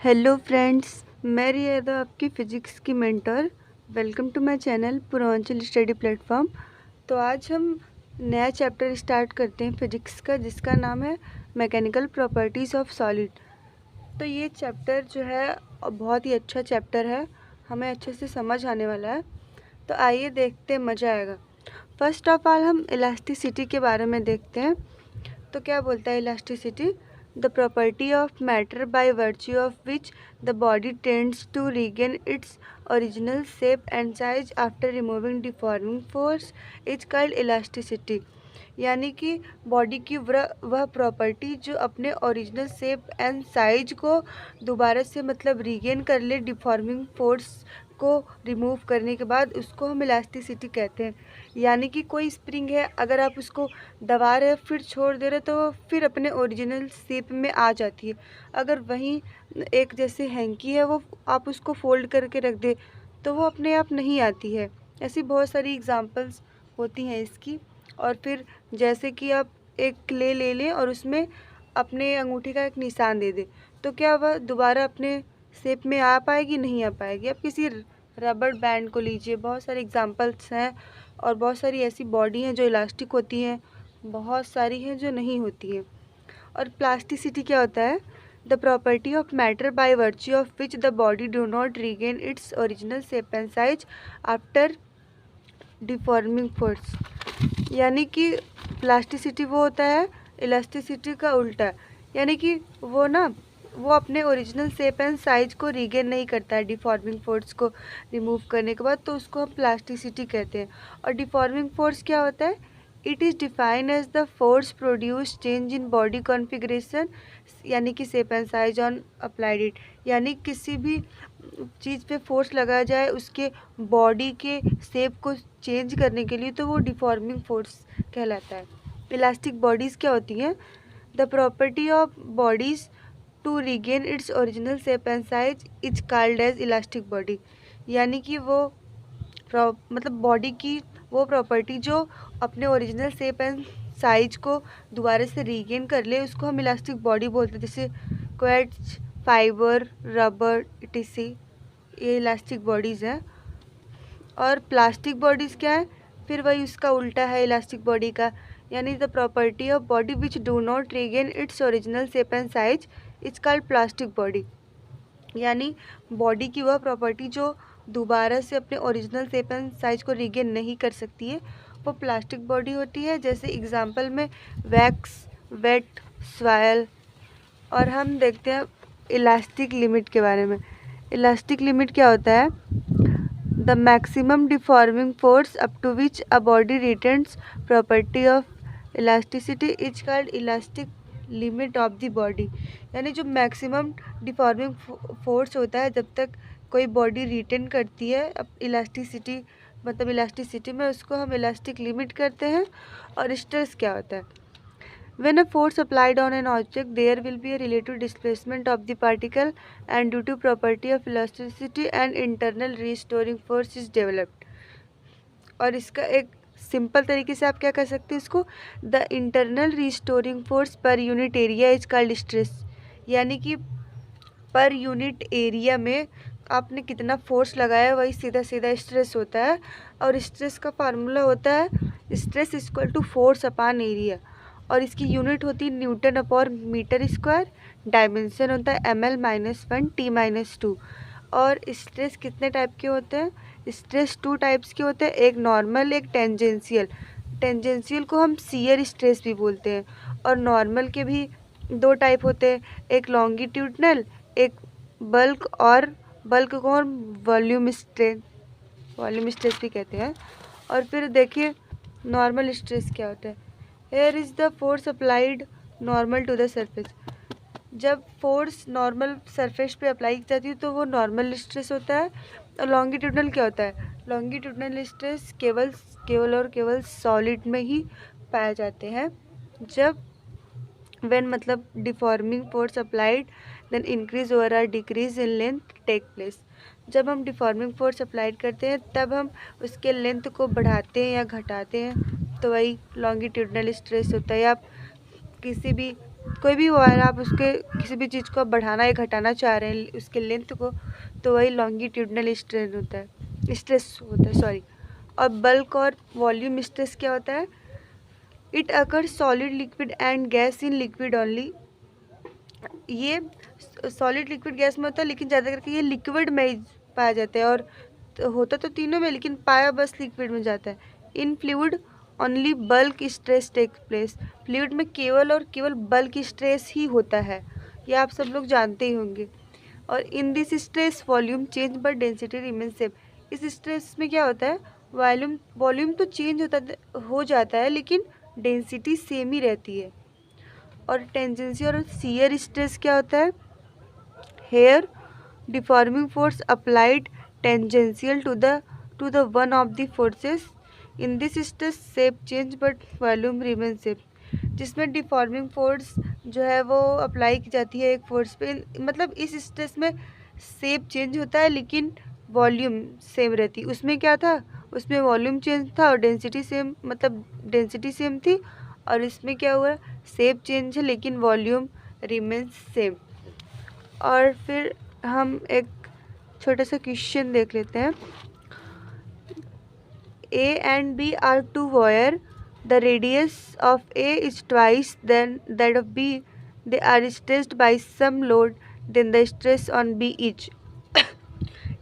Hello friends, मैं रिया यादव आपकी physics की मेंटर। Welcome to my channel Purvanchal study platform. तो आज हम नया चैप्टर स्टार्ट करते हैं फ़िज़िक्स का, जिसका नाम है मैकेनिकल प्रॉपर्टीज़ ऑफ सॉलिड। तो ये चैप्टर जो है बहुत ही अच्छा चैप्टर है, हमें अच्छे से समझ आने वाला है। तो आइए देखते हैं, मज़ा आएगा। फर्स्ट ऑफ ऑल हम इलास्टिसिटी के बारे में देखते हैं। तो क्या बोलता है elasticity? The property of matter by virtue of which the body tends to regain its original shape and size after removing deforming force is called elasticity. यानी कि बॉडी की वह प्रॉपर्टी जो अपने ओरिजिनल शेप एंड साइज को दोबारा से मतलब रीगेन कर ले डिफॉर्मिंग फोर्स को रिमूव करने के बाद, उसको हम इलास्टिसिटी कहते हैं। यानी कि कोई स्प्रिंग है, अगर आप उसको दबा रहे फिर छोड़ दे रहे तो वो फिर अपने ओरिजिनल शेप में आ जाती है। अगर वहीं एक जैसे हैंकी है, वो आप उसको फोल्ड करके रख दे तो वो अपने आप नहीं आती है। ऐसी बहुत सारी एग्जांपल्स होती हैं इसकी। और फिर जैसे कि आप एक क्ले ले लें और उसमें अपने अंगूठे का एक निशान दे दें, तो क्या वह दोबारा अपने शेप में आ पाएगी? नहीं आ पाएगी। अब किसी रबड़ बैंड को लीजिए, बहुत सारे एग्जांपल्स हैं और बहुत सारी ऐसी बॉडी हैं जो इलास्टिक होती हैं, बहुत सारी हैं जो नहीं होती हैं। और प्लास्टिसिटी क्या होता है? The property of matter by virtue of which the body do not regain its original shape and size after deforming force. यानी कि प्लास्टिसिटी वो होता है इलास्टिसिटी का उल्टा। यानी कि वो अपने ओरिजिनल शेप एंड साइज को रीगेन नहीं करता है डिफॉर्मिंग फोर्स को रिमूव करने के बाद, तो उसको हम प्लास्टिसिटी कहते हैं। और डिफॉर्मिंग फोर्स क्या होता है? It is defined as the force produce change in body configuration, यानी कि shape and size on applied it. यानी किसी भी चीज़ पे फोर्स लगाया जाए उसके बॉडी के शेप को चेंज करने के लिए, तो वो डिफॉर्मिंग फोर्स कहलाता है। इलास्टिक बॉडीज़ क्या होती हैं? The property of bodies to regain its original shape and size is called as elastic body. यानी कि वो मतलब बॉडी की वो प्रॉपर्टी जो अपने ओरिजिनल शेप एंड साइज को दोबारा से रीगेन कर ले, उसको हम इलास्टिक बॉडी बोलते हैं। जैसे क्वेट्स, फाइबर, रबर, इटीसी, ये इलास्टिक बॉडीज़ हैं। और प्लास्टिक बॉडीज़ क्या है? फिर वही उसका उल्टा है इलास्टिक बॉडी का। यानी the property of body which do not regain its original shape and size is called plastic body. यानी बॉडी की वह प्रॉपर्टी जो दोबारा से अपने ओरिजिनल शेप एंड साइज को रीगेन नहीं कर सकती है, वो प्लास्टिक बॉडी होती है। जैसे एग्जांपल में वैक्स, वेट, सॉयल। और हम देखते हैं इलास्टिक लिमिट के बारे में। इलास्टिक लिमिट क्या होता है? The maximum deforming force up to which a body retains property of elasticity is called elastic limit of the body. यानी जो मैक्सिमम डिफॉर्मिंग फोर्स होता है जब तक कोई बॉडी रिटेन करती है अब इलास्टिसिटी, मतलब इलास्टिसिटी में, उसको हम इलास्टिक लिमिट करते हैं। और स्ट्रेस क्या होता है? When a force applied on an object, there will be a relative displacement of the particle, and due to property of elasticity, an internal restoring force is developed. और इसका एक simple तरीके से आप क्या कर सकते हैं इसको? The internal restoring force per unit area is called stress. यानी कि पर यूनिट एरिया में आपने कितना फोर्स लगाया वही सीधा सीधा स्ट्रेस होता है। और स्ट्रेस का फार्मूला होता है stress equal to force upon area, और इसकी यूनिट होती है newton upon metre square. Dimension होता है ml-1 t-2। और स्ट्रेस कितने टाइप के होते हैं? स्ट्रेस 2 टाइप्स के होते हैं, एक नॉर्मल, एक टेंजेंशियल। टेंजेंशियल को हम शियर स्ट्रेस भी बोलते हैं। और नॉर्मल के भी 2 टाइप होते हैं, एक लॉन्गिट्यूडनल, एक बल्क। और बल्क को हम वॉल्यूम स्ट्रेस भी कहते हैं। और फिर देखिए नॉर्मल स्ट्रेस क्या होता है? Here is the force applied normal to the surface. जब फोर्स नॉर्मल सरफेस पे अप्लाई की जाती है तो वो नॉर्मल स्ट्रेस होता है। और लॉन्गिट्यूडनल क्या होता है? लॉन्गिट्यूडनल स्ट्रेस केवल और केवल सॉलिड में ही पाए जाते हैं। जब when मतलब deforming force applied then increase over or decrease in length take place. जब हम डिफॉर्मिंग फोर्स अप्लाइड करते हैं तब हम उसके लेंथ को बढ़ाते हैं या घटाते हैं, तो वही लॉन्गिट्यूडनल स्ट्रेस होता है। आप किसी भी कोई भी वायर आप उसके किसी भी चीज़ को आप बढ़ाना या घटाना चाह रहे हैं उसके लेंथ को, तो वही लॉन्गिट्यूडनल स्ट्रेन होता है, स्ट्रेस होता है, सॉरी। और बल्क और वॉल्यूम स्ट्रेस क्या होता है? It occur solid liquid and gas in liquid only. ये सॉलिड लिक्विड गैस में होता है, लेकिन ज़्यादा करके ये लिक्विड में ही पाया जाता है, और होता तो तीनों में, लेकिन पाया बस लिक्विड में जाता है। In fluid only bulk stress take place. Fluid में केवल और केवल बल्क स्ट्रेस ही होता है, ये आप सब लोग जानते ही होंगे। और इन this stress volume change but density remain same. इस स्ट्रेस में क्या होता है? वॉल्यूम तो चेंज हो जाता है, लेकिन डेंसिटी सेम ही रहती है। और टेंजेंसी और शियर स्ट्रेस क्या होता है? Here deforming force applied tangential to the one of the forces. In this stress shape change but volume remain same. जिसमें डिफॉर्मिंग फोर्स जो है वो अप्लाई की जाती है एक फोर्स पे, मतलब इस स्ट्रेस में शेप चेंज होता है लेकिन वॉल्यूम सेम रहती। उसमें क्या था? उसमें वॉल्यूम चेंज था और डेंसिटी सेम, मतलब डेंसिटी सेम थी। और इसमें क्या हुआ? शेप चेंज है लेकिन वॉल्यूम रिमेन्स सेम। और फिर हम एक छोटा सा क्वेश्चन देख लेते हैं। A and B are two wire. The radius of A is twice than that of B. They are stressed by some load, then the stress on B each.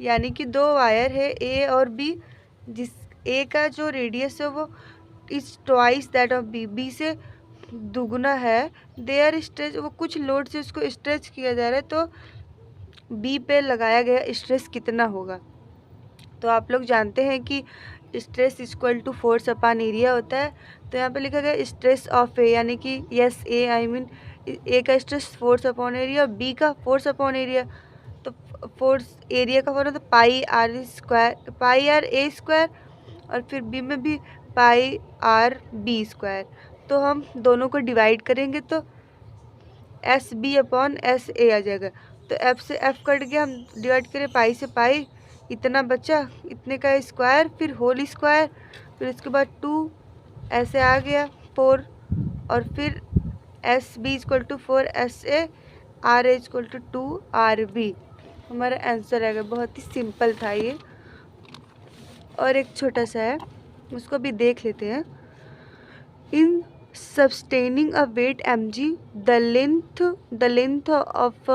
यानी कि दो वायर है A और B, जिस A का जो radius है वो is twice that of B, B से दुगुना है। दे आर स्ट्रेच, वो कुछ लोड से उसको स्ट्रेच किया जा रहा है, तो B पे लगाया गया स्ट्रेस कितना होगा? तो आप लोग जानते हैं कि stress equal to force upon area होता है। तो यहाँ पे लिखा गया स्ट्रेस ऑफ ए, यानी कि yes A, I mean a का stress force upon area, b का फोर्स अपॉन एरिया। तो फोर्स एरिया का फॉर्मूला तो pi r square, pi r a square, और फिर बी में भी पाई आर बी स्क्वायर। तो हम दोनों को डिवाइड करेंगे तो S B upon S A आ जाएगा। तो एफ से एफ कट गया, हम डिवाइड करें पाई से पाई, इतना बचा, इतने का स्क्वायर, फिर होल स्क्वायर, फिर उसके बाद 2 ऐसे आ गया 4, और फिर S B equal to 4 S A, R A equal to 2 R B. हमारा आंसर आएगा। बहुत ही सिंपल था ये। और एक छोटा सा है, उसको भी देख लेते हैं। इन sustaining a weight mg, the length of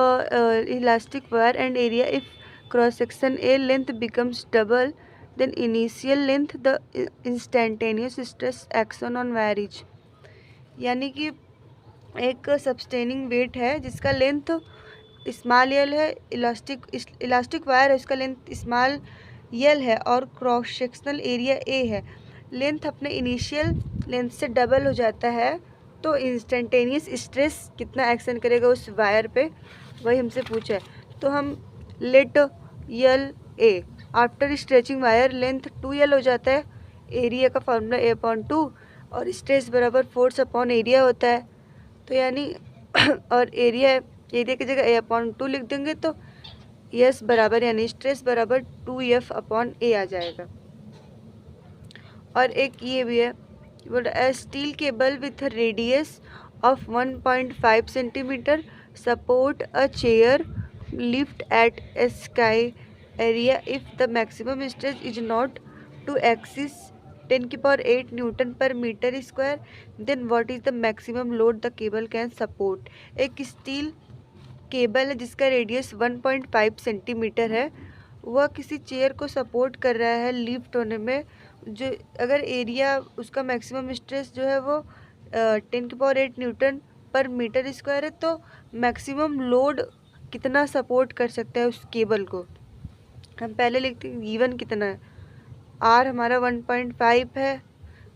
elastic wire and area if cross section a length becomes double then initial length, the instantaneous stress action on wire is। यानी कि एक सब्सटेनिंग वेट है जिसका लेंथ स्मॉल यल है, elastic wire है उसका length small यल है, और क्रॉस सेक्शनल एरिया ए है। लेंथ अपने इनिशियल लेंथ से डबल हो जाता है, तो इंस्टेंटेनियस स्ट्रेस कितना एक्शन करेगा उस वायर पे, वही हमसे पूछा है। तो हम let L a, after stretching wire length 2L हो जाता है, एरिया का फॉर्मूला A/2, और स्ट्रेस बराबर फोर्स अपॉन एरिया होता है। तो यानी और एरिया की जगह A/2 लिख देंगे, तो यस बराबर यानी स्ट्रेस बराबर 2F अपॉन ए आ जाएगा। और एक ये भी है, steel cable with radius of 1.5 centimetre support a chair lift at sky area if the maximum stress is not to exceed 10⁸ newton per metre square, then what is the maximum load the cable can support. एक steel cable है जिसका radius 1.5 centimetre है, वह किसी chair को support कर रहा है लिफ्ट होने में। जो अगर एरिया उसका मैक्सिमम स्ट्रेस जो है वो 10⁸ न्यूटन पर मीटर स्क्वायर है, तो मैक्सिमम लोड कितना सपोर्ट कर सकता है उस केबल को। हम पहले लिखते हैं गिवन कितना है, आर हमारा 1.5 है,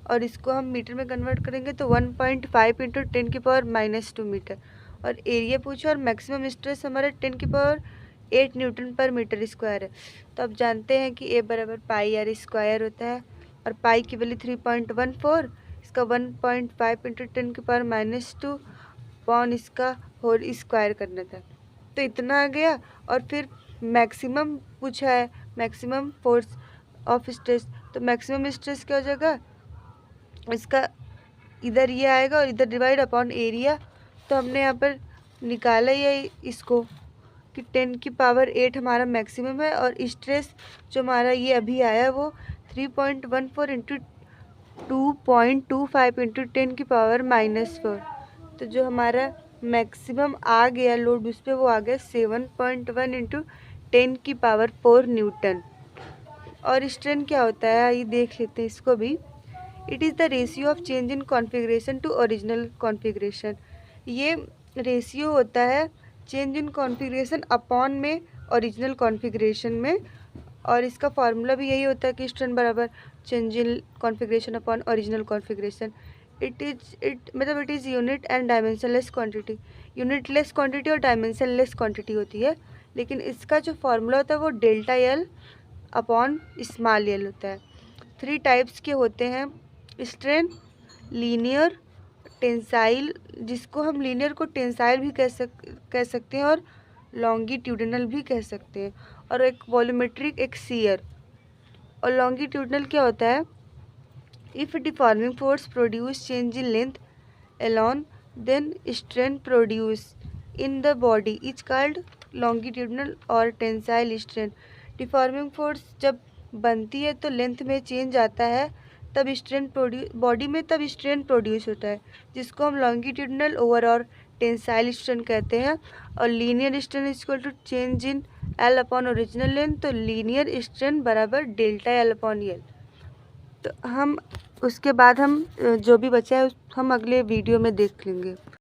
और इसको हम मीटर में कन्वर्ट करेंगे तो 1.5 इंटू 10⁻⁻2 मीटर, और एरिया पूछा और मैक्सिमम स्ट्रेस हमारा 10⁸ न्यूटन पर मीटर स्क्वायर है। तो अब जानते हैं कि ए बराबर पाई आर स्क्वायर होता है, और पाई की वैल्यू 3.14, इसका 1.5 इंटू 10⁻⁻2 पॉन इसका होल स्क्वायर करना था, तो इतना आ गया। और फिर मैक्सिमम पूछा है, मैक्सिमम फोर्स ऑफ स्ट्रेस, तो मैक्सिमम स्ट्रेस क्या हो जाएगा, इसका इधर ये आएगा और इधर डिवाइड अपॉन एरिया, तो हमने यहाँ पर निकाला ही इसको कि 10 की पावर 8 हमारा मैक्सिमम है, और स्ट्रेस जो हमारा ये अभी आया वो 3.14 इंटू 2.25 इंटू 10 की पावर -4। तो जो हमारा मैक्सिमम आ गया लोड उस पर वो आ गया 7.1 इंटू 10 की पावर 4 न्यूटन। और स्ट्रेन क्या होता है ये देख लेते हैं इसको भी। It is the ratio of change in configuration to original configuration. ये रेशियो होता है चेंज इन कॉन्फ़िगरेशन अपॉन में ओरिजिनल कॉन्फ़िगरेशन में, और इसका फार्मूला भी यही होता है कि स्ट्रेन बराबर change in configuration upon original configuration. It is unit and dimensionless quantity. Unitless quantity और डायमेंशनलेस क्वांटिटी होती है, लेकिन इसका जो फार्मूला होता है वो delta L upon small L होता है। 3 टाइप्स के होते हैं स्ट्रेन, लीनियर, टेंसाइल, जिसको हम लीनियर को टेंसाइल भी कह सकते हैं और लॉन्गिट्यूडिनल भी कह सकते हैं, और एक वॉल्यूमेट्रिक, एक शियर। और लॉन्गिट्यूडिनल क्या होता है? If deforming force produce change in length alone then strain produce in the body is called longitudinal और टेंसाइल स्ट्रेन। डिफॉर्मिंग फोर्स जब बनती है तो लेंथ में चेंज आता है, तब स्ट्रेन बॉडी में तब स्ट्रेन प्रोड्यूस होता है, जिसको हम लॉन्गिट्यूडिनल ओवर और टेंसाइल स्ट्रेन कहते हैं। और linear strain is equal to change in L upon original length, तो लीनियर स्ट्रेन बराबर डेल्टा एल अपॉन एल। तो हम उसके बाद हम जो भी बचा है हम अगले वीडियो में देख लेंगे।